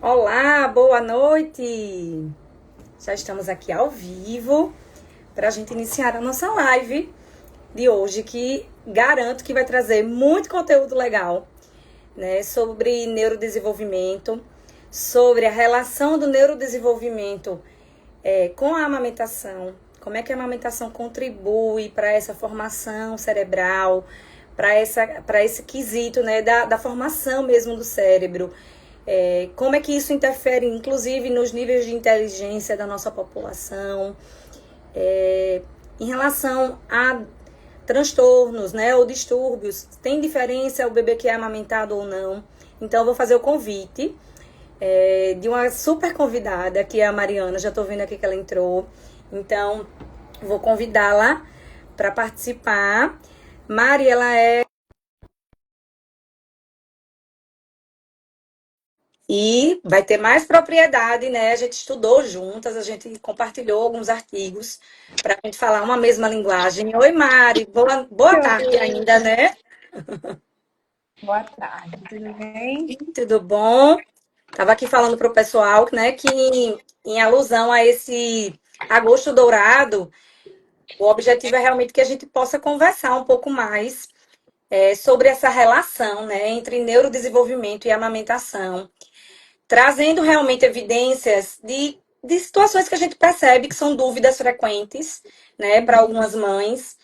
Olá, boa noite! Já estamos aqui ao vivo para a gente iniciar a nossa live de hoje, que garanto que vai trazer muito conteúdo legal, né? Sobre neurodesenvolvimento, sobre a relação do neurodesenvolvimento com a amamentação, como é que a amamentação contribui para essa formação cerebral, para esse quesito, né, da formação mesmo do cérebro. Como é que isso interfere, inclusive, nos níveis de inteligência da nossa população, em relação a transtornos, né, ou distúrbios. Tem diferença o bebê que é amamentado ou não? Então, eu vou fazer o convite de uma super convidada, que é a Mariana. Já estou vendo aqui que ela entrou. Então, vou convidá-la para participar. Mari, ela é... E vai ter mais propriedade, né? A gente estudou juntas, a gente compartilhou alguns artigos para a gente falar uma mesma linguagem. Oi, Mari, boa tarde ainda, né? Boa tarde, tudo bem? Tudo bom? Estava aqui falando para o pessoal, né, que em alusão a esse agosto dourado, o objetivo é realmente que a gente possa conversar um pouco mais sobre essa relação, né, entre neurodesenvolvimento e amamentação, trazendo realmente evidências de situações que a gente percebe que são dúvidas frequentes, né, para algumas mães.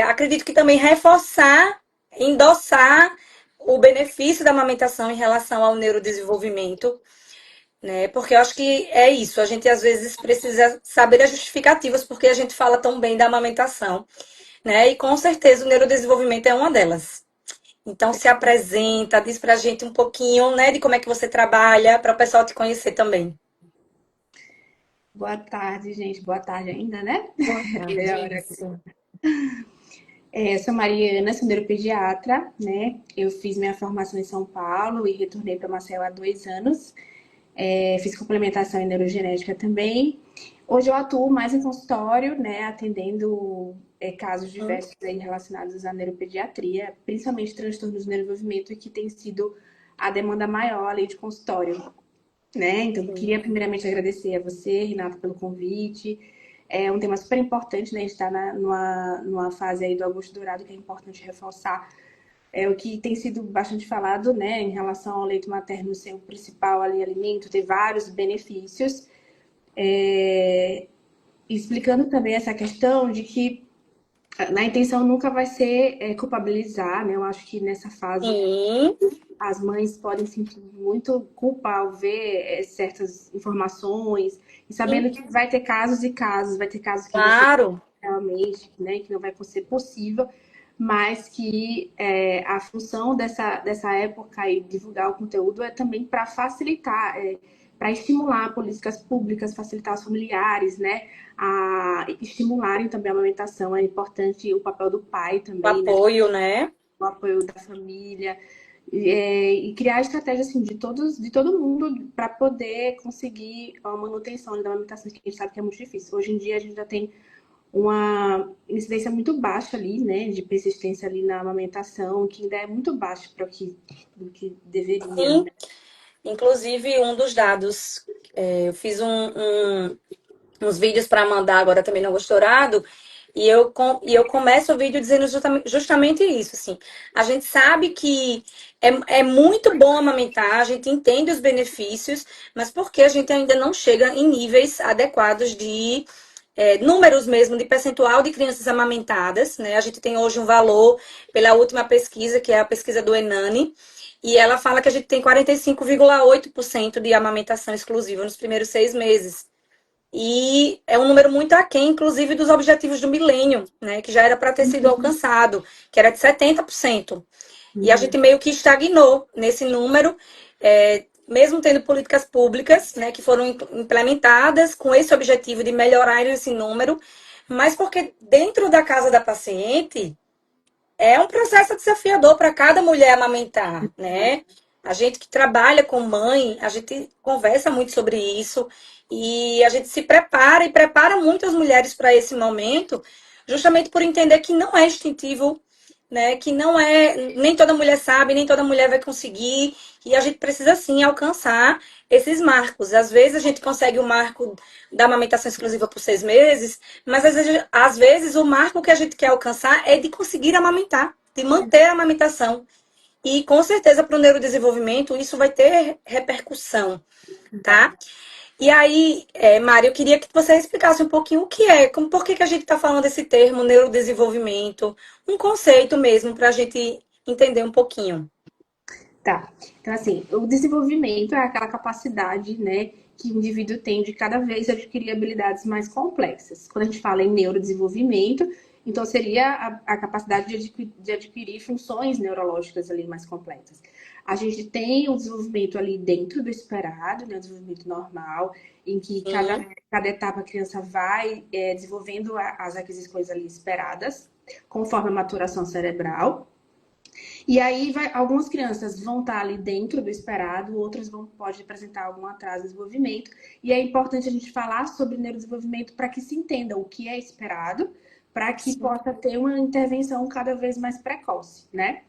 Acredito que também reforçar, endossar o benefício da amamentação em relação ao neurodesenvolvimento, né? Porque eu acho que é isso, a gente às vezes precisa saber as justificativas porque a gente fala tão bem da amamentação, né? E com certeza o neurodesenvolvimento é uma delas. Então se apresenta, diz pra gente um pouquinho, né, de como é que você trabalha, para o pessoal te conhecer também. Boa tarde, gente. Boa tarde ainda, né? Boa É tarde, a hora. isso. Sou Mariana, sou neuropediatra, né? Eu fiz minha formação em São Paulo e retornei para Maceió há 2 anos. Fiz complementação em neurogenética também. Hoje eu atuo mais em consultório, né? Atendendo casos diversos aí relacionados à neuropediatria, principalmente transtornos do desenvolvimento, que tem sido a demanda maior ali de consultório. Né? Então, eu queria primeiramente agradecer a você, Renata, pelo convite. É um tema super importante, né? A gente está numa fase aí do Agosto Dourado que é importante reforçar o que tem sido bastante falado, né? Em relação ao leite materno ser o principal ali, alimento, ter vários benefícios. Explicando também essa questão de que na intenção nunca vai ser culpabilizar, né? Eu acho que nessa fase Sim, as mães podem sentir muito culpa ao ver certas informações e sabendo que vai ter casos e casos, vai ter casos que você claro. realmente, né, que não vai ser possível, mas que a função dessa época e divulgar o conteúdo é também para facilitar, para estimular políticas públicas, facilitar os familiares, né, a estimularem também a amamentação. É importante o papel do pai O também, né, apoio, né? o apoio da família e criar estratégias assim, de todo mundo para poder conseguir a manutenção da amamentação, que a gente sabe que é muito difícil. Hoje em dia a gente já tem uma incidência muito baixa ali, né, de persistência ali na amamentação, que ainda é muito baixo para do que deveria, Sim, né? inclusive um dos dados, eu fiz uns vídeos para mandar agora também no Agosto Dourado, e eu começo o vídeo dizendo justamente isso, assim. A gente sabe que é muito bom amamentar, a gente entende os benefícios, mas porque a gente ainda não chega em níveis adequados de números mesmo, de percentual de crianças amamentadas, né? A gente tem hoje um valor pela última pesquisa, que é a pesquisa do Enani, e ela fala que a gente tem 45,8% de amamentação exclusiva nos primeiros 6 meses. E é um número muito aquém, inclusive, dos objetivos do milênio, né? Que já era para ter sido alcançado, que era de 70%. E a gente meio que estagnou nesse número, mesmo tendo políticas públicas, né, que foram implementadas com esse objetivo de melhorar esse número, mas porque dentro da casa da paciente é um processo desafiador para cada mulher amamentar, né? A gente que trabalha com mãe, a gente conversa muito sobre isso e a gente se prepara e prepara muitas mulheres para esse momento, justamente por entender que não é instintivo, né? Que não é, nem toda mulher sabe, nem toda mulher vai conseguir, e a gente precisa sim alcançar esses marcos. Às vezes a gente consegue o marco da amamentação exclusiva por 6 meses, mas às vezes o marco que a gente quer alcançar é de conseguir amamentar, de manter a amamentação. E com certeza para o neurodesenvolvimento isso vai ter repercussão, tá? E aí, Mari, eu queria que você explicasse um pouquinho o que é, por que que a gente está falando desse termo neurodesenvolvimento, um conceito mesmo para a gente entender um pouquinho. Tá. Então, assim, o desenvolvimento é aquela capacidade, né, que o indivíduo tem de cada vez adquirir habilidades mais complexas. Quando a gente fala em neurodesenvolvimento, então seria a capacidade de adquirir funções neurológicas ali mais complexas. A gente tem o desenvolvimento ali dentro do esperado, né, o desenvolvimento normal, em que Sim. cada etapa a criança vai desenvolvendo as aquisições ali esperadas, conforme a maturação cerebral. E aí algumas crianças vão estar ali dentro do esperado, outras pode apresentar algum atraso no desenvolvimento. E é importante a gente falar sobre neurodesenvolvimento para que se entenda o que é esperado, para que Sim. possa ter uma intervenção cada vez mais precoce, né?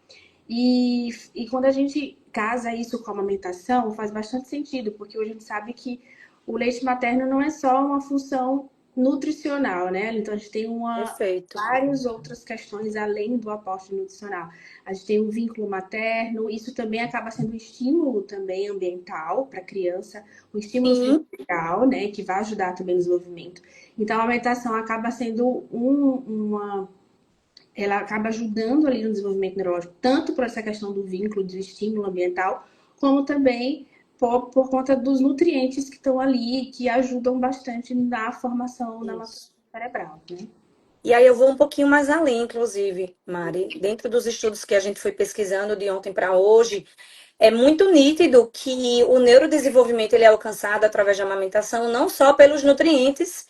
E quando a gente casa isso com a amamentação, faz bastante sentido, porque hoje a gente sabe que o leite materno não é só uma função nutricional, né? Então a gente tem Perfeito. várias outras questões além do aporte nutricional. A gente tem um vínculo materno, isso também acaba sendo um estímulo também ambiental para a criança, um estímulo Sim. sensorial, né, que vai ajudar também no desenvolvimento. Então a amamentação acaba sendo ela acaba ajudando ali no desenvolvimento neurológico, tanto por essa questão do vínculo, do estímulo ambiental, como também por conta dos nutrientes que estão ali, que ajudam bastante na formação, na maturação Isso. cerebral, né? E aí eu vou um pouquinho mais além, inclusive, Mari. Dentro dos estudos que a gente foi pesquisando de ontem para hoje, é muito nítido que o neurodesenvolvimento ele é alcançado através da amamentação não só pelos nutrientes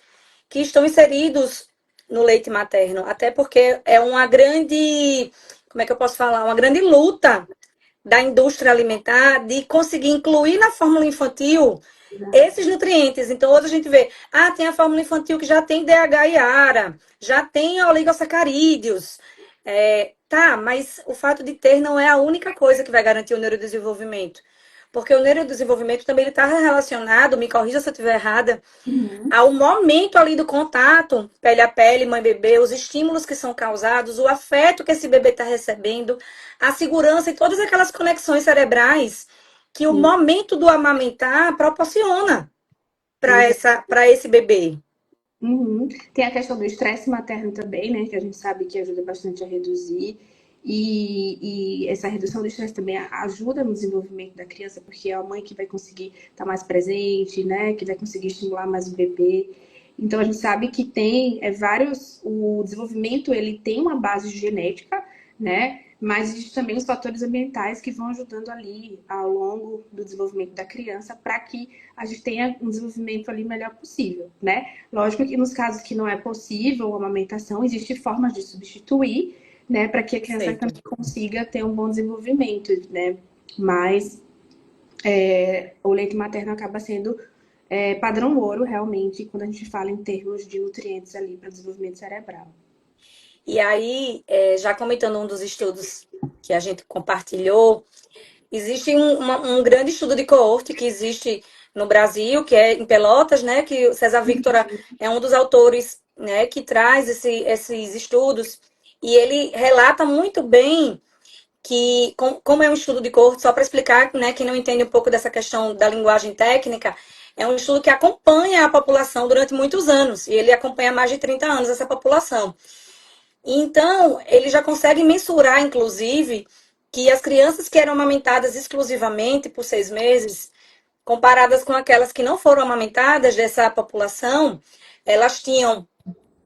que estão inseridos no leite materno, até porque é uma grande, como é que eu posso falar? Uma grande luta da indústria alimentar de conseguir incluir na fórmula infantil esses nutrientes. Então, hoje a gente vê, tem a fórmula infantil que já tem DH e ARA, já tem oligosacarídeos. Tá, mas o fato de ter não é a única coisa que vai garantir o neurodesenvolvimento. Porque o neurodesenvolvimento também está relacionado, me corrija se eu estiver errada, Uhum. ao momento ali do contato, pele a pele, mãe e bebê, os estímulos que são causados, o afeto que esse bebê está recebendo, a segurança e todas aquelas conexões cerebrais que o Sim. momento do amamentar proporciona para esse bebê. Uhum. Tem a questão do estresse materno também, né? Que a gente sabe que ajuda bastante a reduzir. E essa redução do estresse também ajuda no desenvolvimento da criança, porque é a mãe que vai conseguir estar mais presente, né? Que vai conseguir estimular mais o bebê. Então a gente sabe que tem vários. O desenvolvimento ele tem uma base genética, né? Mas existem também os fatores ambientais que vão ajudando ali ao longo do desenvolvimento da criança para que a gente tenha um desenvolvimento ali melhor possível, né? Lógico que nos casos que não é possível a amamentação, existem formas de substituir, né, para que a criança Perfeito. também consiga ter um bom desenvolvimento, né? Mas o leite materno acaba sendo padrão ouro, realmente, quando a gente fala em termos de nutrientes ali para o desenvolvimento cerebral. E aí, já comentando um dos estudos que a gente compartilhou, existe um grande estudo de coorte que existe no Brasil, que é em Pelotas, né? Que o César Victor é um dos autores, né? Que traz esses estudos. E ele relata muito bem que, como é um estudo de coorte, só para explicar, né? Quem não entende um pouco dessa questão da linguagem técnica, é um estudo que acompanha a população durante muitos anos. E ele acompanha há mais de 30 anos essa população. Então, ele já consegue mensurar, inclusive, que as crianças que eram amamentadas exclusivamente por 6 meses, comparadas com aquelas que não foram amamentadas dessa população, elas tinham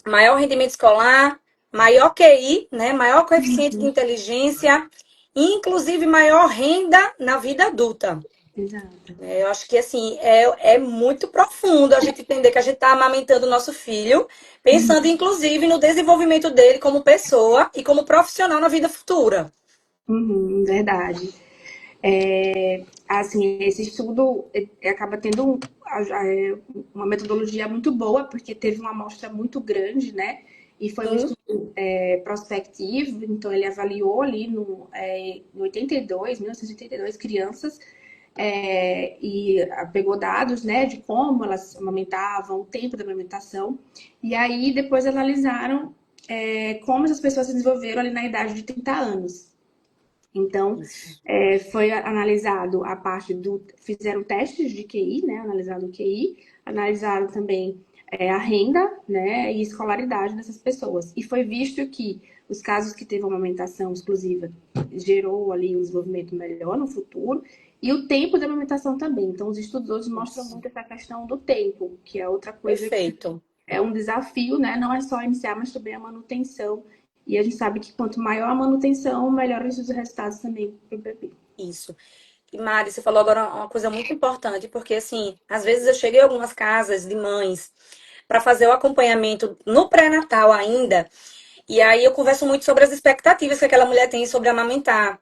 maior rendimento escolar, maior QI, né, maior coeficiente de inteligência, e inclusive maior renda na vida adulta. Exato. Eu acho que assim é muito profundo a gente entender que a gente está amamentando o nosso filho, pensando inclusive no desenvolvimento dele como pessoa e como profissional na vida futura. Uhum, verdade. Assim, esse estudo acaba tendo uma metodologia muito boa, porque teve uma amostra muito grande, né? e foi um Sim, estudo prospectivo, então ele avaliou ali em 82, 1982, crianças e pegou dados, né, de como elas amamentavam, o tempo da amamentação, e aí depois analisaram como essas pessoas se desenvolveram ali na idade de 30 anos. Então, isso. foi analisado a parte fizeram testes de QI, né, analisaram o QI, analisaram também a renda, né, e escolaridade dessas pessoas. E foi visto que os casos que teve uma amamentação exclusiva gerou ali um desenvolvimento melhor no futuro, e o tempo da amamentação também. Então, os estudos hoje mostram Isso. muito essa questão do tempo, que é outra coisa que Perfeito. é um desafio, né? Não é só iniciar, mas também a manutenção. E a gente sabe que quanto maior a manutenção, melhores os resultados também para o bebê. Isso. E Mari, você falou agora uma coisa muito importante, porque assim, às vezes eu cheguei em algumas casas de mães para fazer o acompanhamento no pré-natal ainda, e aí eu converso muito sobre as expectativas que aquela mulher tem sobre amamentar.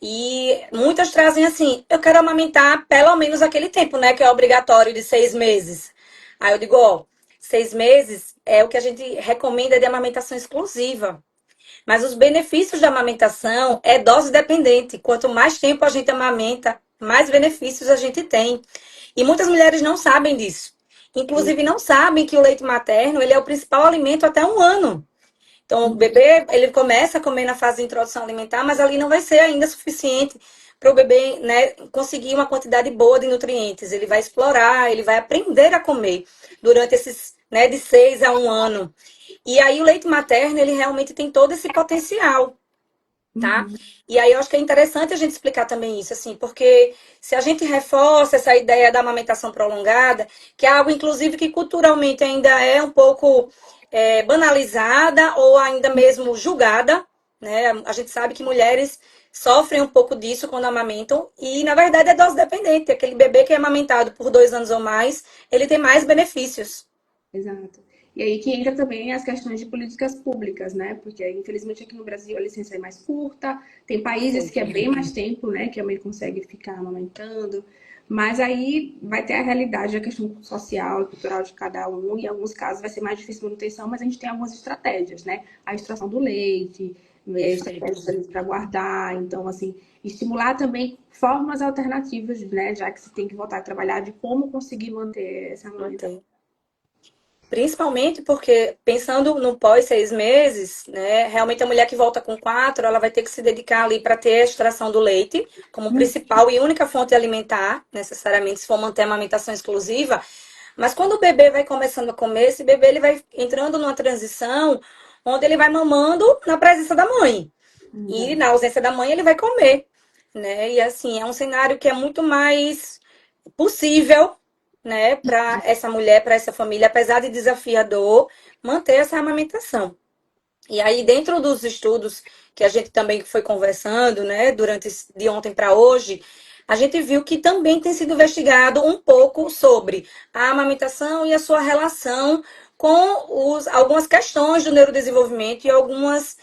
E muitas trazem assim, eu quero amamentar pelo menos aquele tempo, né, que é obrigatório de 6 meses. Aí eu digo, ó, 6 meses é o que a gente recomenda de amamentação exclusiva. Mas os benefícios da amamentação é dose dependente. Quanto mais tempo a gente amamenta, mais benefícios a gente tem. E muitas mulheres não sabem disso. Inclusive não sabem que o leite materno, ele é o principal alimento até 1 ano. Então, o bebê, ele começa a comer na fase de introdução alimentar, mas ali não vai ser ainda suficiente para o bebê, né, conseguir uma quantidade boa de nutrientes. Ele vai explorar, ele vai aprender a comer durante esses, né, de 6 a 1 ano. E aí o leite materno, ele realmente tem todo esse potencial, tá? Uhum, E aí eu acho que é interessante a gente explicar também isso, assim, porque se a gente reforça essa ideia da amamentação prolongada, que é algo, inclusive, que culturalmente ainda é um pouco banalizada ou ainda mesmo julgada, né? A gente sabe que mulheres sofrem um pouco disso quando amamentam, e na verdade é dose dependente. Aquele bebê que é amamentado por 2 anos ou mais, ele tem mais benefícios. exato. E aí que entra também as questões de políticas públicas, né? Porque infelizmente aqui no Brasil a licença é mais curta, tem países que é bem mais tempo, né? Que a mãe consegue ficar amamentando. Mas aí vai ter a realidade, a questão social e cultural de cada um. Em alguns casos vai ser mais difícil a manutenção, mas a gente tem algumas estratégias, né? A extração do leite, Perfeito. estratégias para guardar. Então, assim, estimular também formas alternativas, né? Já que se tem que voltar a trabalhar, de como conseguir manter essa amamentação. Mantém. Principalmente porque, pensando no pós 6 meses, né, realmente a mulher que volta com 4, ela vai ter que se dedicar ali para ter a extração do leite como principal e única fonte alimentar, necessariamente, se for manter a amamentação exclusiva. Mas quando o bebê vai começando a comer, esse bebê ele vai entrando numa transição onde ele vai mamando na presença da mãe. E na ausência da mãe, ele vai comer, né? E assim, é um cenário que é muito mais possível, né, para essa mulher, para essa família, apesar de desafiador, manter essa amamentação. E aí, dentro dos estudos que a gente também foi conversando, né, durante de ontem para hoje, a gente viu que também tem sido investigado um pouco sobre a amamentação e a sua relação com algumas questões do neurodesenvolvimento e algumas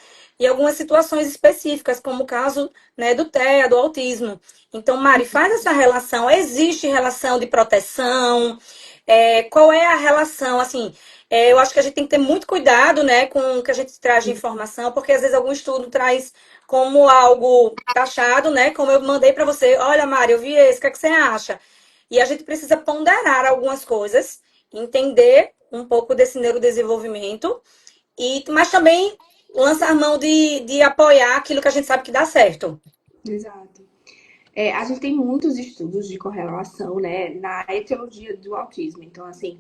situações específicas, como o caso, né, do TEA, do autismo. Então, Mari, faz essa relação. Existe relação de proteção? Qual é a relação, assim, eu acho que a gente tem que ter muito cuidado, né, com o que a gente traz de informação, porque às vezes algum estudo traz como algo taxado, né, como eu mandei para você, olha, Mari, eu vi esse, o que é que você acha? E a gente precisa ponderar algumas coisas, entender um pouco desse neurodesenvolvimento, mas também lançar mão de apoiar aquilo que a gente sabe que dá certo. Exato. A gente tem muitos estudos de correlação, né, na etiologia do autismo. Então, assim,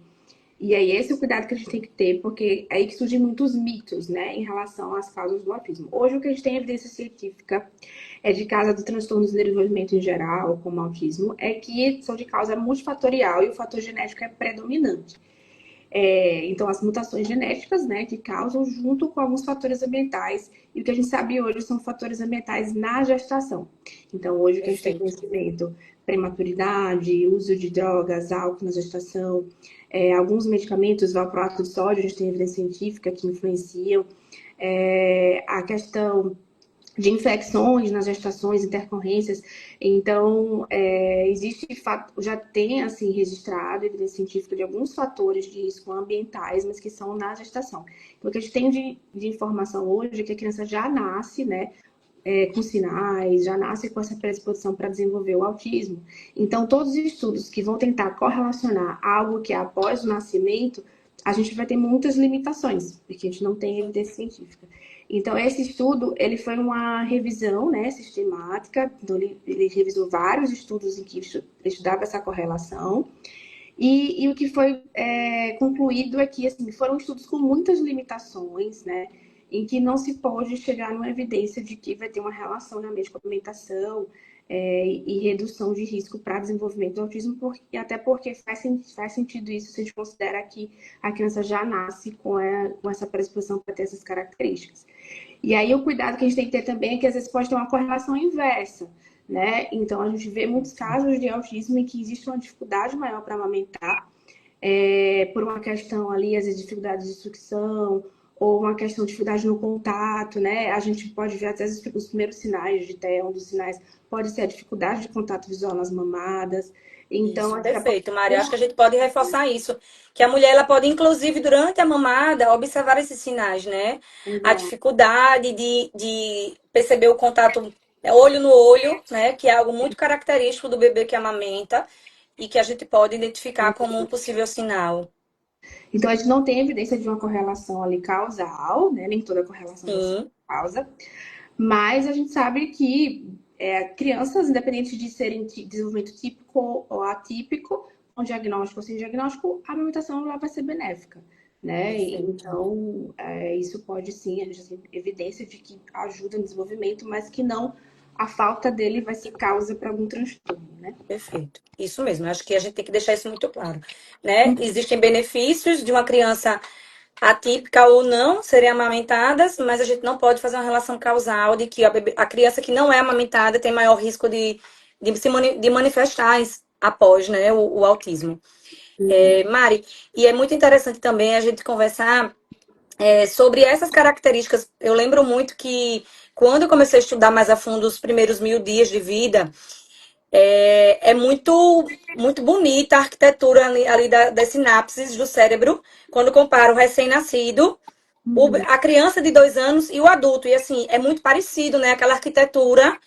e aí esse é o cuidado que a gente tem que ter, porque é aí que surgem muitos mitos, né, em relação às causas do autismo. Hoje, o que a gente tem evidência científica de causa do transtorno do desenvolvimento em geral, como autismo, é que são de causa multifatorial e o fator genético é predominante. Então, as mutações genéticas, né, que causam junto com alguns fatores ambientais. E o que a gente sabe hoje são fatores ambientais na gestação. Então, hoje o que a gente tem Perfeito. conhecimento, prematuridade, uso de drogas, álcool na gestação, alguns medicamentos, valproato de sódio, a gente tem evidência científica que influenciam. A questão de infecções nas gestações, intercorrências. Então, existe, já tem assim registrado evidência científica de alguns fatores de risco ambientais, mas que são na gestação. Então, o que a gente tem de informação hoje é que a criança já nasce, né, com sinais, já nasce com essa predisposição para desenvolver o autismo. Então, todos os estudos que vão tentar correlacionar algo que é após o nascimento, a gente vai ter muitas limitações, porque a gente não tem evidência científica. Então, esse estudo, ele foi uma revisão, né, sistemática, então ele revisou vários estudos em que estudava essa correlação, e o que foi concluído é que assim, foram estudos com muitas limitações, né? Em que não se pode chegar numa evidência de que vai ter uma relação realmente com a alimentação e redução de risco para desenvolvimento do autismo, e até porque faz sentido isso se a gente considera que a criança já nasce com essa predisposição para ter essas características. E aí o cuidado que a gente tem que ter também é que às vezes pode ter uma correlação inversa, né? Então a gente vê muitos casos de autismo em que existe uma dificuldade maior para amamentar, por uma questão ali, às vezes, dificuldade de sucção, ou uma questão de dificuldade no contato, né? A gente pode ver, às vezes, os primeiros sinais de TEA, um dos sinais pode ser a dificuldade de contato visual nas mamadas. Então, Isso, assim, perfeito, Mário. Acho que a gente pode reforçar isso, que a mulher ela pode, inclusive, durante a mamada, observar esses sinais, né? A exato. dificuldade de perceber o contato olho no olho, né? Que é algo muito característico do bebê que amamenta e que a gente pode identificar como um possível sinal. Então, a gente não tem evidência de uma correlação ali causal, né? Nem toda correlação vai ser Sim, causa, mas a gente sabe que crianças, independente de serem de desenvolvimento típico ou atípico, com diagnóstico ou sem diagnóstico, a alimentação lá vai ser benéfica, né? perfeito. Então, isso pode sim, a gente tem evidência de que ajuda no desenvolvimento, mas que não, a falta dele vai ser causa para algum transtorno, né? Perfeito. Isso mesmo. Acho que a gente tem que deixar isso muito claro, né? Existem benefícios de uma criança atípica ou não serem amamentadas, mas a gente não pode fazer uma relação causal de que a criança que não é amamentada tem maior risco de manifestar após, né, o autismo. Mari, e é muito interessante também a gente conversar sobre essas características. Eu lembro muito que quando eu comecei a estudar mais a fundo os primeiros 1000 dias de vida, é muito bonita a arquitetura ali das sinapses do cérebro, quando compara o recém-nascido, Uhum, a criança de 2 anos e o adulto. E assim, é muito parecido, né? Aquela arquitetura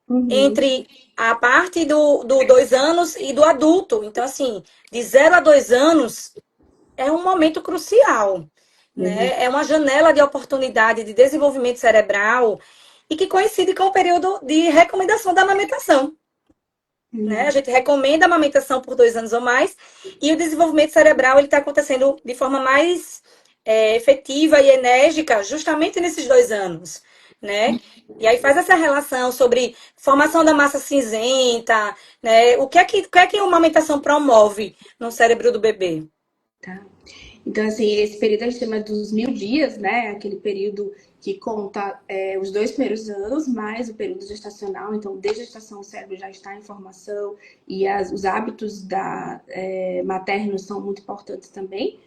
uhum, entre a parte do 2 anos e do adulto. Então, assim, de 0 a 2 anos é um momento crucial, exato. né? É uma janela de oportunidade de desenvolvimento cerebral e que coincide com o período de recomendação da amamentação, né? A Exato. gente recomenda a amamentação por 2 anos ou mais, e o desenvolvimento cerebral ele está acontecendo de forma mais efetiva e enérgica justamente nesses 2 anos, né? E aí faz essa relação sobre formação da massa cinzenta, né? O que é que a amamentação promove no cérebro do bebê? Tá? Então, assim, esse período a gente chama dos 1000 dias, né? Aquele período que conta os 2 primeiros anos, mais o período gestacional. Então, desde a gestação, o cérebro já está em formação e os hábitos maternos são muito importantes também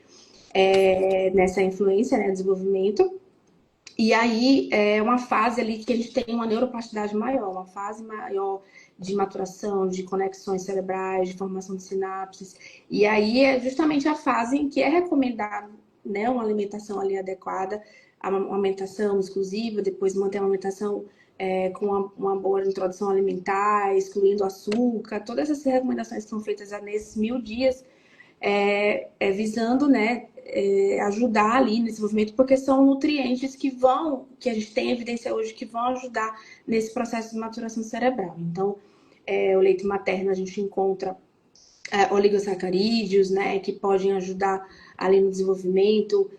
nessa influência, né, desenvolvimento. E aí é uma fase ali que a gente tem uma neuroplasticidade maior, uma fase maior de maturação, de conexões cerebrais, de formação de sinapses. E aí é justamente a fase em que é recomendado, né, uma alimentação ali adequada, uma alimentação exclusiva, depois manter uma alimentação com uma boa introdução alimentar, excluindo açúcar, todas essas recomendações que são feitas nesses 1000 dias visando, né, ajudar ali no desenvolvimento, porque são nutrientes que a gente tem evidência hoje, que vão ajudar nesse processo de maturação cerebral. Então, o leite materno a gente encontra oligosacarídeos, né, que podem ajudar ali no desenvolvimento,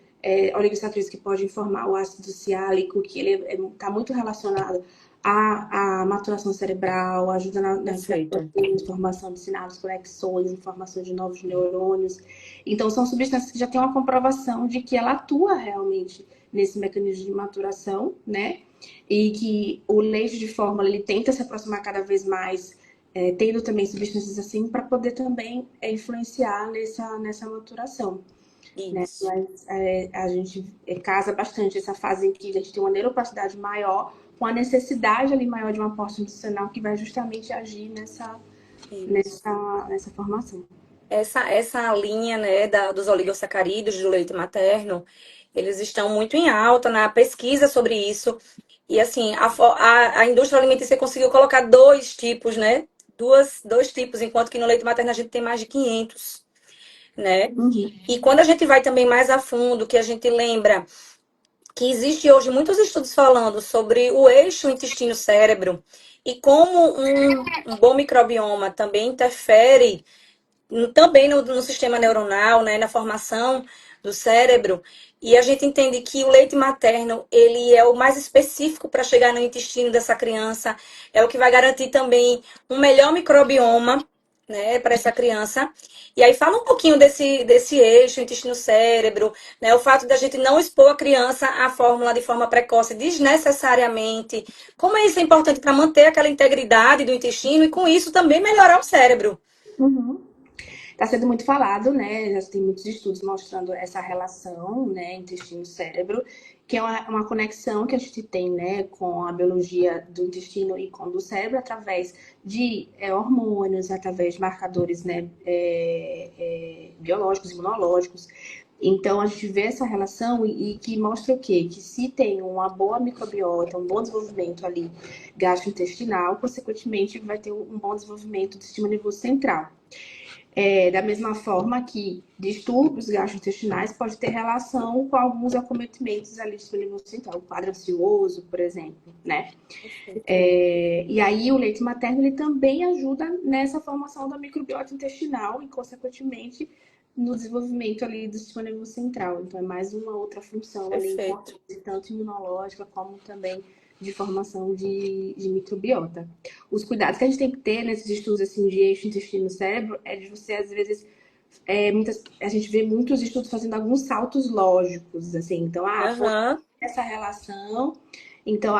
oligosacarídeos que podem formar o ácido ciálico, que ele está muito relacionado à maturação cerebral, ajuda na Perfeito. formação de sinapses, conexões, formação de novos neurônios. Então, são substâncias que já têm uma comprovação de que ela atua realmente nesse mecanismo de maturação, né? E que o leite de fórmula ele tenta se aproximar cada vez mais tendo também substâncias assim para poder também influenciar nessa maturação. Né? Isso. Mas a gente casa bastante essa fase em que a gente tem uma neuroplasticidade maior, com a necessidade ali maior de um aporte nutricional que vai justamente agir nessa formação. Essa linha, né, dos oligossacarídeos do leite materno, eles estão muito em alta na pesquisa sobre isso. E assim, a indústria alimentícia conseguiu colocar dois tipos, né? Dois tipos, enquanto que no leite materno a gente tem mais de 500, né? Uhum. E quando a gente vai também mais a fundo, que a gente lembra que existe hoje muitos estudos falando sobre o eixo intestino-cérebro e como um bom microbioma também interfere também no sistema neuronal, né, na formação do cérebro. E a gente entende que o leite materno, ele é o mais específico para chegar no intestino dessa criança, é o que vai garantir também um melhor microbioma, né, para essa criança. E aí fala um pouquinho desse eixo intestino-cérebro, né, o fato da gente não expor a criança à fórmula de forma precoce desnecessariamente. Como isso é importante para manter aquela integridade do intestino e com isso também melhorar o cérebro. Uhum. Está sendo muito falado, né? Já tem muitos estudos mostrando essa relação, né, intestino-cérebro, que é uma conexão que a gente tem, né, com a biologia do intestino e com do cérebro através de hormônios, através de marcadores, né, biológicos, imunológicos. Então a gente vê essa relação e que mostra o quê? Que se tem uma boa microbiota, um bom desenvolvimento ali gastrointestinal, consequentemente vai ter um bom desenvolvimento do sistema nervoso central. Da mesma forma que distúrbios gastrointestinais pode ter relação com alguns acometimentos ali do sistema nervoso central, o quadro ansioso, por exemplo, né? Perfeito. E aí o leite materno ele também ajuda nessa formação da microbiota intestinal e, consequentemente, no desenvolvimento ali do sistema nervoso central. Então é mais uma outra função ali Perfeito. importante, tanto imunológica como também de formação de microbiota. Os cuidados que a gente tem que ter nesses estudos assim, de eixo intestino-cérebro é de você, às vezes, a gente vê muitos estudos fazendo alguns saltos lógicos, assim. Então, foi Aham, essa relação. Então,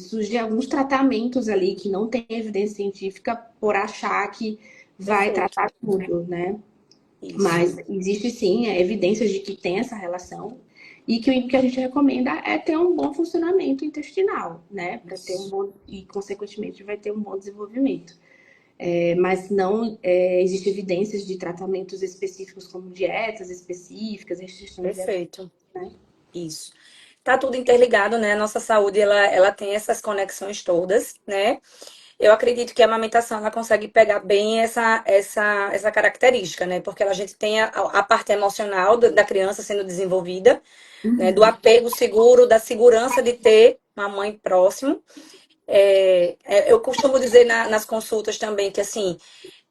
surgem alguns tratamentos ali que não tem evidência científica por achar que vai perfeito. tratar tudo, né? Isso. Mas existe sim evidências de que tem essa relação e que o que a gente recomenda é ter um bom funcionamento intestinal, né? Para ter um Isso. bom e, consequentemente, vai ter um bom desenvolvimento. Mas não existe evidências de tratamentos específicos como dietas específicas, restrições dietéticas, Perfeito. né? Isso. Tá tudo interligado, né? A nossa saúde, ela tem essas conexões todas, né? Eu acredito que a amamentação, ela consegue pegar bem essa característica, né? Porque a gente tem a parte emocional da criança sendo desenvolvida, né? Do apego seguro, da segurança de ter uma mãe próximo. Eu costumo dizer nas consultas também que, assim,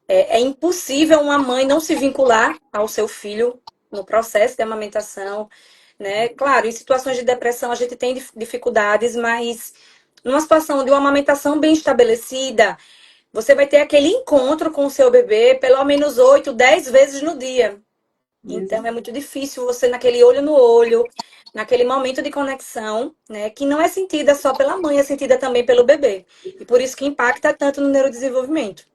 é impossível uma mãe não se vincular ao seu filho no processo de amamentação, né? Claro, em situações de depressão a gente tem dificuldades, mas numa situação de uma amamentação bem estabelecida, você vai ter aquele encontro com o seu bebê pelo menos 8, 10 vezes no dia. Então é Exato. muito difícil você naquele olho no olho, naquele momento de conexão, né? Que não é sentida só pela mãe, é sentida também pelo bebê. E por isso que impacta tanto no neurodesenvolvimento,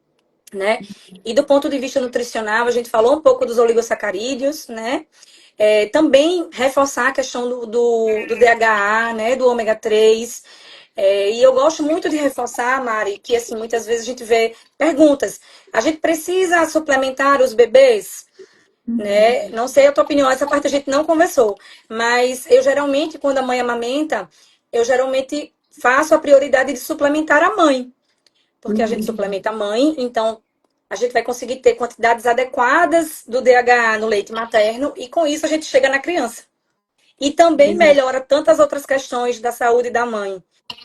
né? E do ponto de vista nutricional, a gente falou um pouco dos oligossacarídeos, né? Também reforçar a questão do DHA, né? Do ômega 3. E eu gosto muito de reforçar, Mari, que assim, muitas vezes a gente vê perguntas. A gente precisa suplementar os bebês? Né? Não sei a tua opinião, essa parte a gente não conversou. Mas eu geralmente, quando a mãe amamenta, eu geralmente faço a prioridade de suplementar a mãe porque a gente Uhum. suplementa a mãe, então a gente vai conseguir ter quantidades adequadas do DHA no leite materno e com isso a gente chega na criança. E também Exato. melhora tantas outras questões da saúde da mãe,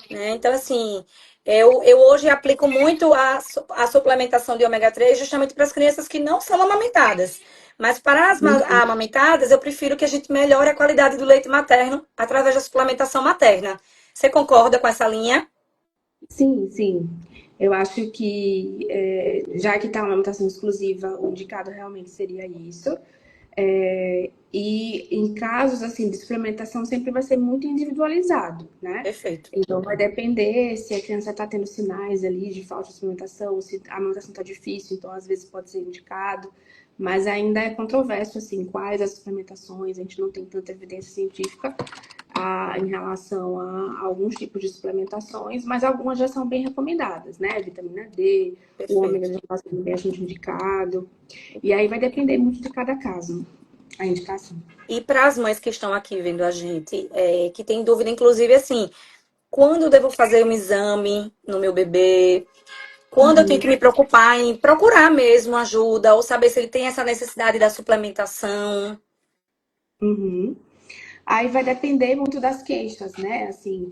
né? Então, assim, eu hoje aplico muito a suplementação de ômega 3 justamente para as crianças que não são amamentadas. Mas para as amamentadas, eu prefiro que a gente melhore a qualidade do leite materno através da suplementação materna. Você concorda com essa linha? Sim, sim. Eu acho que, já que está uma amamentação exclusiva, o indicado realmente seria isso. E em casos assim de suplementação sempre vai ser muito individualizado, né? Perfeito. Então vai depender se a criança está tendo sinais ali de falta de suplementação, se a amamentação está difícil, então às vezes pode ser indicado, mas ainda é controverso assim quais as suplementações, a gente não tem tanta evidência científica em relação a alguns tipos de suplementações, mas algumas já são bem recomendadas, né? Vitamina D, o ômega Perfeito. já está sendo bastante indicado. E aí vai depender muito de cada caso, a indicação. E para as mães que estão aqui vendo a gente, que tem dúvida, inclusive assim, quando eu devo fazer um exame no meu bebê? Quando eu tenho Uhum, que me preocupar em procurar mesmo ajuda ou saber se ele tem essa necessidade da suplementação? uhum. Aí vai depender muito das queixas, né? Assim,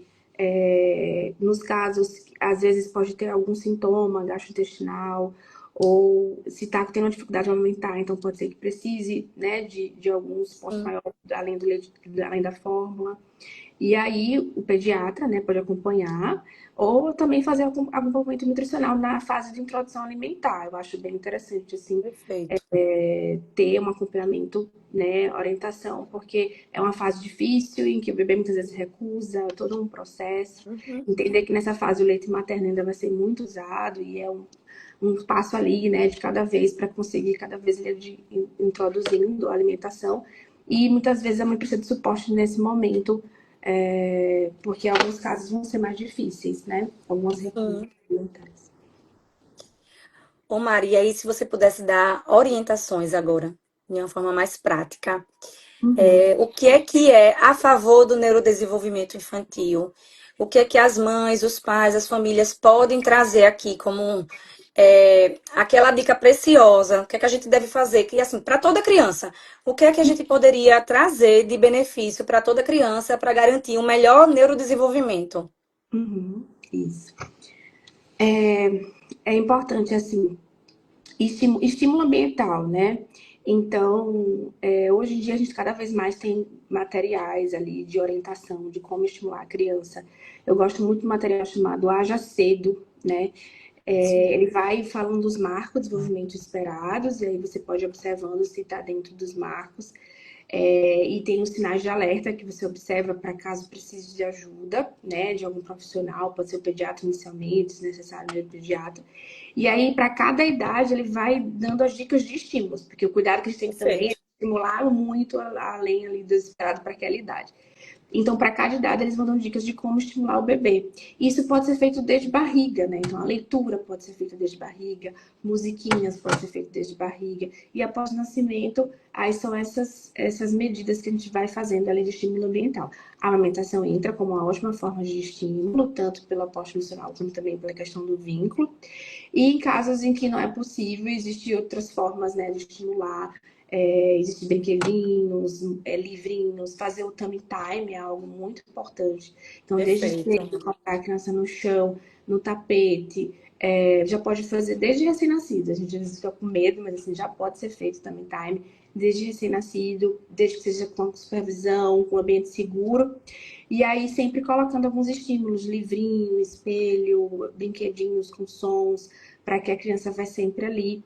nos casos, às vezes pode ter algum sintoma gastrointestinal, ou se está tendo dificuldade de aumentar, então pode ser que precise, né, de alguns suporte Sim, maior, além do leite, além da fórmula. E aí o pediatra, né, pode acompanhar, ou também fazer algum acompanhamento nutricional na fase de introdução alimentar. Eu acho bem interessante, assim, perfeito. ter um acompanhamento, né, orientação, porque é uma fase difícil em que o bebê muitas vezes recusa, todo um processo. Uhum. Entender que nessa fase o leite materno ainda vai ser muito usado e é um passo ali, né, de cada vez para conseguir cada vez ir introduzindo a alimentação. E muitas vezes a mãe precisa de suporte nesse momento, porque alguns casos vão ser mais difíceis, né? Algumas recusas Sim. alimentares. Ô Maria, e se você pudesse dar orientações agora, de uma forma mais prática, Uhum, o que é a favor do neurodesenvolvimento infantil? O que é que as mães, os pais, as famílias podem trazer aqui como aquela dica preciosa? O que é que a gente deve fazer? Que, assim, para toda criança, o que é que a gente poderia trazer de benefício para toda criança para garantir um melhor neurodesenvolvimento? uhum, isso. É importante, assim, estímulo ambiental, né? Então, hoje em dia a gente cada vez mais tem materiais ali de orientação de como estimular a criança. Eu gosto muito do material chamado Haja Cedo, né? Sim, Ele vai falando dos marcos de desenvolvimento esperados, e aí você pode ir observando se está dentro dos marcos. E tem os sinais de alerta que você observa para caso precise de ajuda, né, de algum profissional, pode ser o pediatra inicialmente, se necessário, né, o pediatra. E aí, para cada idade, ele vai dando as dicas de estímulos, porque o cuidado que a gente tem que também é perfeito. estimular muito além ali do esperado para aquela idade. Então, para cada idade, eles vão dando dicas de como estimular o bebê. Isso pode ser feito desde barriga, né? Então, a leitura pode ser feita desde barriga, musiquinhas pode ser feito desde barriga. E após o nascimento, aí são essas medidas que a gente vai fazendo além de estímulo ambiental. A amamentação entra como uma ótima forma de estímulo, tanto pelo aporte emocional como também pela questão do vínculo. E em casos em que não é possível, existem outras formas, né, de estimular. Existem brinquedinhos, livrinhos, fazer o tummy time é algo muito importante. Então, desde Perfeito. cedo, colocar a criança no chão, no tapete, já pode fazer desde recém-nascido. A gente às vezes fica com medo, mas assim, já pode ser feito tummy time desde recém-nascido, desde que seja com supervisão, com ambiente seguro. E aí sempre colocando alguns estímulos, livrinho, espelho, brinquedinhos com sons, para que a criança vai sempre ali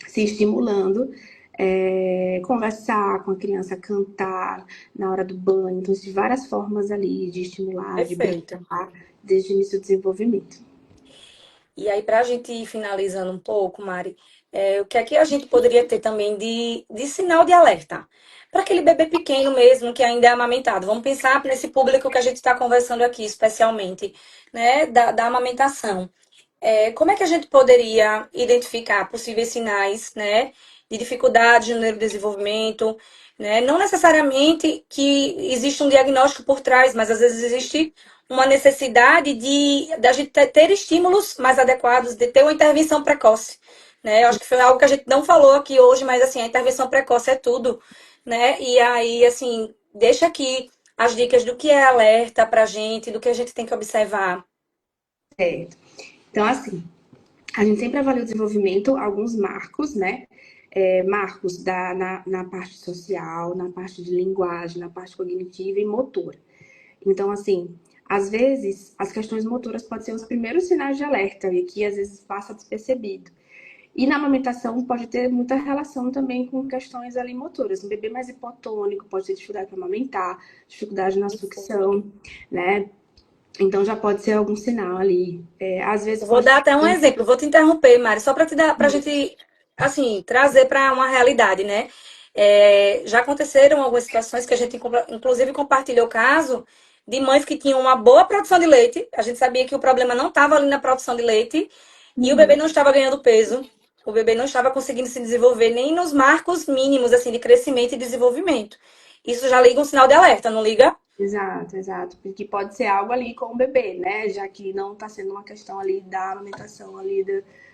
se estimulando. Conversar com a criança, cantar na hora do banho. Então, existem várias formas ali de estimular, de Perfeito. brincar desde o início do desenvolvimento. E aí, para a gente ir finalizando um pouco, Mari, o que é que a gente poderia ter também de sinal de alerta? Para aquele bebê pequeno mesmo, que ainda é amamentado. Vamos pensar nesse público que a gente está conversando aqui, especialmente, né, da amamentação. Como é que a gente poderia identificar possíveis sinais, né, de dificuldade no neurodesenvolvimento, né? Não necessariamente que existe um diagnóstico por trás, mas às vezes existe uma necessidade de da gente ter estímulos mais adequados, de ter uma intervenção precoce, né? Eu acho que foi algo que a gente não falou aqui hoje, mas assim, a intervenção precoce é tudo, né? E aí, assim, deixa aqui as dicas do que é alerta pra gente, do que a gente tem que observar. Certo. Então, assim, a gente sempre avalia o desenvolvimento, alguns marcos, né? Marcos na parte social, na parte de linguagem, na parte cognitiva e motora. Então, assim, às vezes, as questões motoras podem ser os primeiros sinais de alerta e que às vezes passa despercebido. E na amamentação pode ter muita relação também com questões ali motoras. Um bebê mais hipotônico pode ter dificuldade para amamentar, dificuldade na sucção, né? Então já pode ser algum sinal ali. Às vezes Eu vou pode dar ter. até um exemplo, vou te interromper, Mari, só para te dar, para a gente, assim, trazer para uma realidade, né? Já aconteceram algumas situações que a gente, inclusive, compartilhou o caso de mães que tinham uma boa produção de leite. A gente sabia que o problema não estava ali na produção de leite e o bebê Uhum. não estava ganhando peso. O bebê não estava conseguindo se desenvolver nem nos marcos mínimos assim de crescimento e desenvolvimento. Isso já liga um sinal de alerta, não liga? Exato, exato. Porque pode ser algo ali com o bebê, né? Já que não está sendo uma questão ali da alimentação ali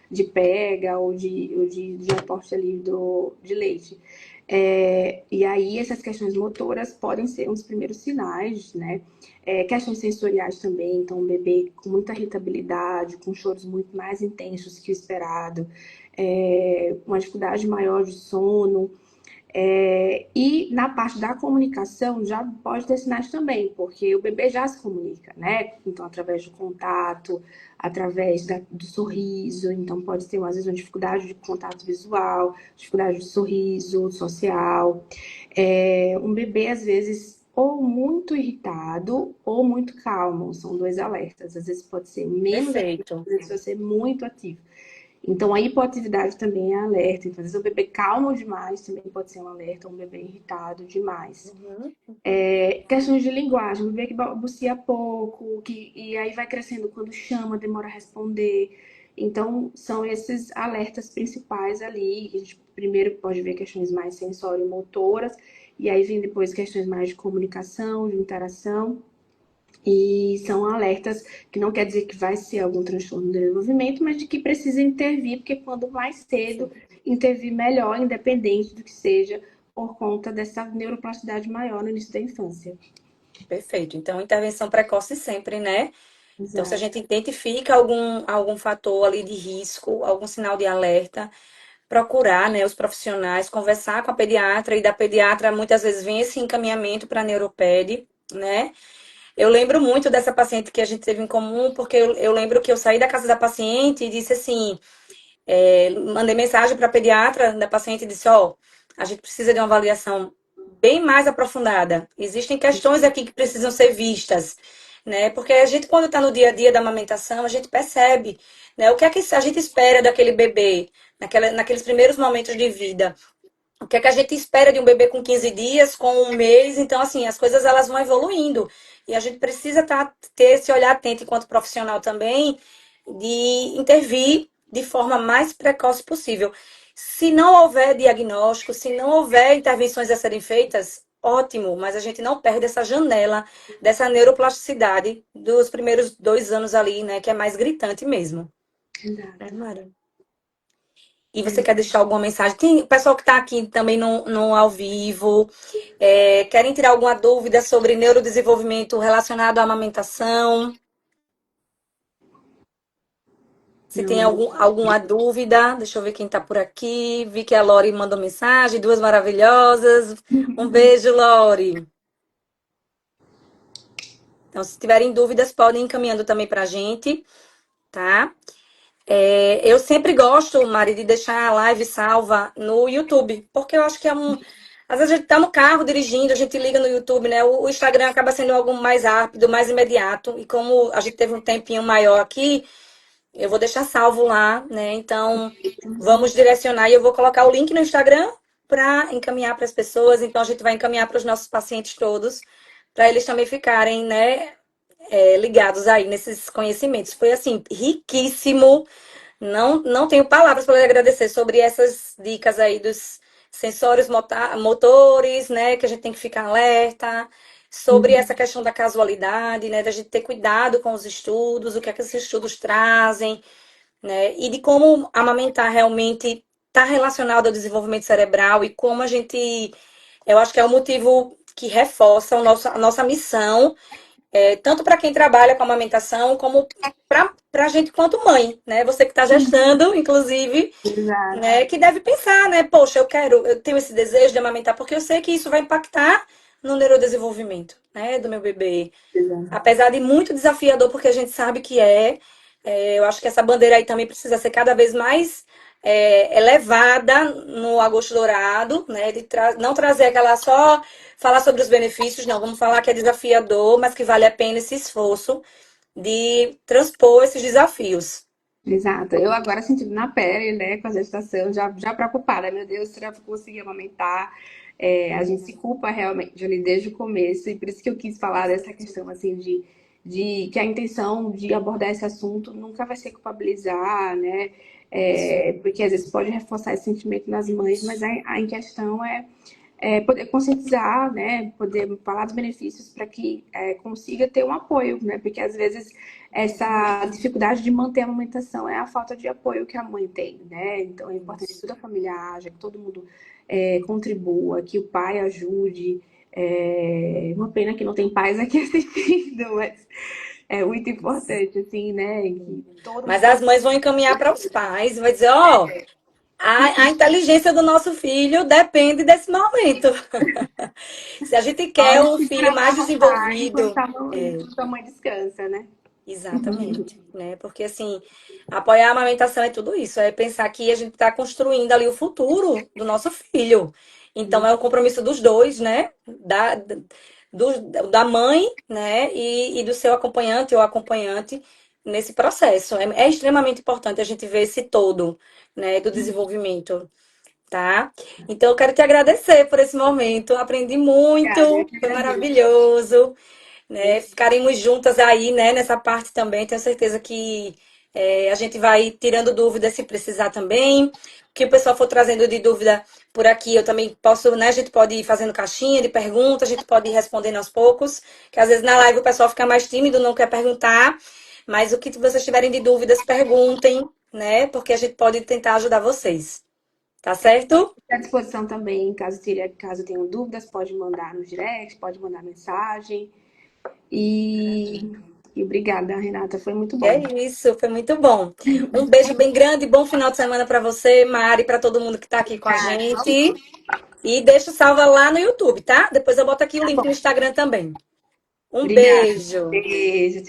de pega ou de aporte ali de leite. E aí essas questões motoras podem ser uns primeiros sinais, né? Questões sensoriais também, então um bebê com muita irritabilidade, com choros muito mais intensos que o esperado, uma dificuldade maior de sono, e na parte da comunicação já pode ter sinais também, porque o bebê já se comunica, né? Então, através do contato, através do sorriso, então pode ter às vezes uma dificuldade de contato visual, dificuldade de sorriso social. Um bebê, às vezes, ou muito irritado ou muito calmo, são dois alertas. Às vezes pode ser menos ativo, Perfeito. às vezes pode ser muito ativo. Então, a hipoatividade também é alerta. Então, às vezes, o bebê calmo demais também pode ser um alerta, ou um bebê irritado demais. Uhum. Questões de linguagem, um bebê que balbucia pouco, e aí vai crescendo quando chama, demora a responder. Então, são esses alertas principais ali. A gente primeiro pode ver questões mais sensório-motoras, e aí vem depois questões mais de comunicação, de interação. E são alertas que não quer dizer que vai ser algum transtorno do desenvolvimento, mas de que precisa intervir, porque quando mais cedo intervir melhor, independente do que seja, por conta dessa neuroplasticidade maior no início da infância. Perfeito. Então, intervenção precoce sempre, né? Então, se a Exato. gente identifica algum fator ali de risco, algum sinal de alerta, procurar, né, os profissionais, conversar com a pediatra, e da pediatra muitas vezes vem esse encaminhamento para a neuroped, né? Eu lembro muito dessa paciente que a gente teve em comum, porque eu lembro que eu saí da casa da paciente e disse assim, mandei mensagem para a pediatra da paciente e disse, ó, a gente precisa de uma avaliação bem mais aprofundada. Existem questões aqui que precisam ser vistas, né? Porque a gente, quando está no dia a dia da amamentação, a gente percebe, né, o que é que a gente espera daquele bebê, naqueles primeiros momentos de vida. O que é que a gente espera de um bebê com 15 dias, com um mês? Então, assim, as coisas elas vão evoluindo. E a gente precisa ter esse olhar atento enquanto profissional também, de intervir de forma mais precoce possível. Se não houver diagnóstico, se não houver intervenções a serem feitas, ótimo, mas a gente não perde essa janela dessa neuroplasticidade dos primeiros 2 anos ali, né, que é mais gritante mesmo. É, Exato. Mara? E você quer deixar alguma mensagem? Tem o pessoal que está aqui também no ao vivo, querem tirar alguma dúvida sobre neurodesenvolvimento relacionado à amamentação? Se tem Não. alguma dúvida, deixa eu ver quem está por aqui. Vi que a Lori mandou mensagem, duas maravilhosas. Um beijo, Lori. Então, se tiverem dúvidas, podem ir encaminhando também para a gente, tá? Eu sempre gosto, Mari, de deixar a live salva no YouTube, porque eu acho que é um. Às vezes a gente tá no carro dirigindo, a gente liga no YouTube, né? O Instagram acaba sendo algo mais rápido, mais imediato. E como a gente teve um tempinho maior aqui, eu vou deixar salvo lá, né? Então, vamos direcionar e eu vou colocar o link no Instagram para encaminhar para as pessoas. Então, a gente vai encaminhar para os nossos pacientes todos, para eles também ficarem, né, ligados aí nesses conhecimentos. Foi assim, riquíssimo. Não tenho palavras para lhe agradecer sobre essas dicas aí dos sensores motores, né? Que a gente tem que ficar alerta. Sobre essa questão da casualidade, né? Da gente ter cuidado com os estudos, o que é que esses estudos trazem, né? E de como amamentar realmente está relacionado ao desenvolvimento cerebral e como a gente. Eu acho que é o motivo que reforça a nossa missão tanto para quem trabalha com amamentação, como para a gente quanto mãe, né? Você que está gestando, inclusive, Exato. né? Que deve pensar, né? Poxa, eu tenho esse desejo de amamentar, porque eu sei que isso vai impactar no neurodesenvolvimimento, né? Do meu bebê. Exato. Apesar de muito desafiador, porque a gente sabe que eu acho que essa bandeira aí também precisa ser cada vez mais elevada no agosto dourado, né? De não trazer aquela só falar sobre os benefícios, não, vamos falar que é desafiador, mas que vale a pena esse esforço de transpor esses desafios. Exato. Eu agora sentindo na pele, né, com a gestação, já preocupada, meu Deus, será que eu consegui amamentar? A gente se culpa realmente ali desde o começo, e por isso que eu quis falar dessa questão, assim, de que a intenção de abordar esse assunto nunca vai ser culpabilizar, né? Isso. Porque às vezes pode reforçar esse sentimento nas mães, mas a em questão poder conscientizar, né, poder falar dos benefícios para que consiga ter um apoio, né, porque às vezes essa dificuldade de manter a amamentação é a falta de apoio que a mãe tem, né, então é importante que Isso. toda a família haja, que todo mundo contribua, que o pai ajude. Uma pena que não tem pais aqui assistindo, mas é muito importante, assim, né, que todo Mas mundo as mães vão encaminhar para os pais, vai dizer, ó, a inteligência do nosso filho depende desse momento. Se a gente quer pode um filho segurar mais o papai desenvolvido, enquanto a mãe descansa, né? exatamente, né? Porque assim, apoiar a amamentação é tudo isso, é pensar que a gente está construindo ali o futuro do nosso filho. Então é um compromisso dos dois, né? Da mãe, né? E do seu acompanhante ou acompanhante nesse processo. É extremamente importante a gente ver esse todo, né? Do desenvolvimento. Tá? Então eu quero te agradecer por esse momento. Aprendi Obrigada, eu muito, que foi agradeço. maravilhoso, né? Ficaremos juntas aí, né, nessa parte também. Tenho certeza que a gente vai tirando dúvidas se precisar também. O que o pessoal for trazendo de dúvida por aqui, eu também posso, né? A gente pode ir fazendo caixinha de perguntas, a gente pode ir respondendo aos poucos, que às vezes na live o pessoal fica mais tímido, não quer perguntar. Mas o que vocês tiverem de dúvidas, perguntem, né? Porque a gente pode tentar ajudar vocês. Tá certo? À disposição também, caso tenham dúvidas, pode mandar no direct, pode mandar mensagem. E obrigada, Renata, foi muito É bom. isso, foi muito bom. Um beijo bem grande, bom final de semana para você, Mari, para todo mundo que está aqui com a Obrigada. gente. E deixa salva lá no YouTube, tá? Depois eu boto aqui o Tá link no bom. Instagram também. Um Obrigada. beijo. Beijo.